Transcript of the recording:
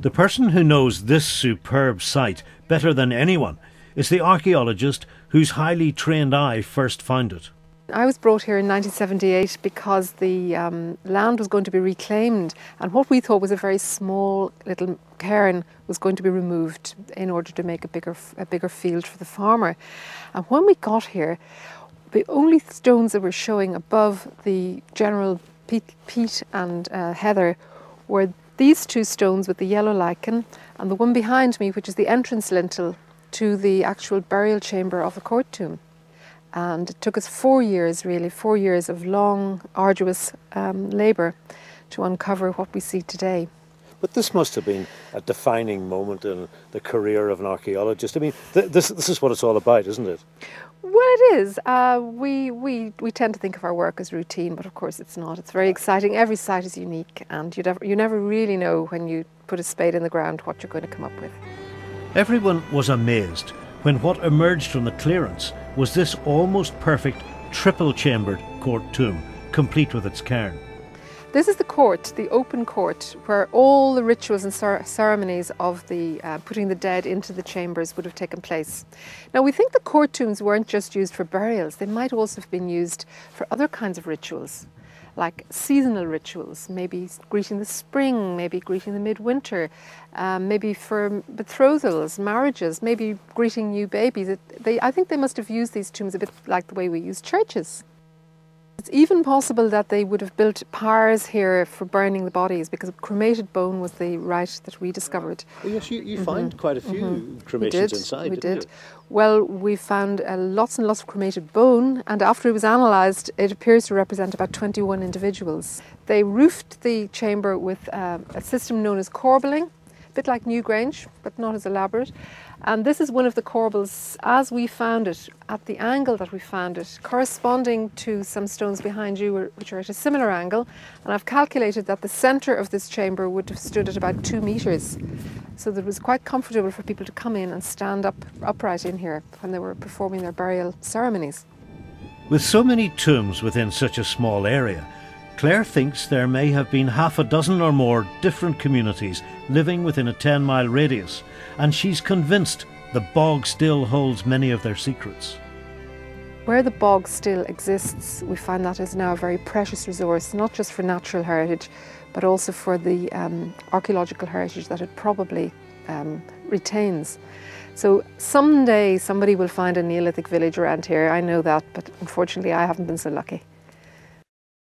The person who knows this superb site better than anyone is the archaeologist whose highly trained eye first found it. I was brought here in 1978 because the land was going to be reclaimed, and what we thought was a very small little cairn was going to be removed in order to make a bigger field for the farmer. And when we got here, the only stones that were showing above the general peat and heather were these two stones with the yellow lichen, and the one behind me, which is the entrance lintel to the actual burial chamber of the court tomb. And it took us 4 years, really, 4 years of long, arduous labour to uncover what we see today. But this must have been a defining moment in the career of an archaeologist. I mean, this is what it's all about, isn't it? Well, it is. We tend to think of our work as routine, but of course it's not. It's very exciting. Every site is unique, and you never really know when you put a spade in the ground what you're going to come up with. Everyone was amazed when what emerged from the clearance was this almost perfect triple-chambered court tomb, complete with its cairn. This is the court, the open court, where all the rituals and ceremonies of the putting the dead into the chambers would have taken place. Now, we think the court tombs weren't just used for burials. They might also have been used for other kinds of rituals, like seasonal rituals, maybe greeting the spring, maybe greeting the midwinter, maybe for betrothals, marriages, maybe greeting new babies. I think they must have used these tombs a bit like the way we use churches. It's even possible that they would have built pyres here for burning the bodies, because cremated bone was the rite that we discovered. Well, yes, you find quite a few cremations inside. We did. Well, we found lots and lots of cremated bone, and after it was analysed, it appears to represent about 21 individuals. They roofed the chamber with a system known as corbelling, a bit like Newgrange, but not as elaborate. And this is one of the corbels as we found it, at the angle that we found it, corresponding to some stones behind you, which are at a similar angle. And I've calculated that the centre of this chamber would have stood at about 2 metres. So that it was quite comfortable for people to come in and stand upright in here when they were performing their burial ceremonies. With so many tombs within such a small area, Claire thinks there may have been half a dozen or more different communities living within a 10-mile radius, and she's convinced the bog still holds many of their secrets. Where the bog still exists, we find that is now a very precious resource, not just for natural heritage, but also for the archaeological heritage that it probably retains. So someday somebody will find a Neolithic village around here, I know that, but unfortunately I haven't been so lucky.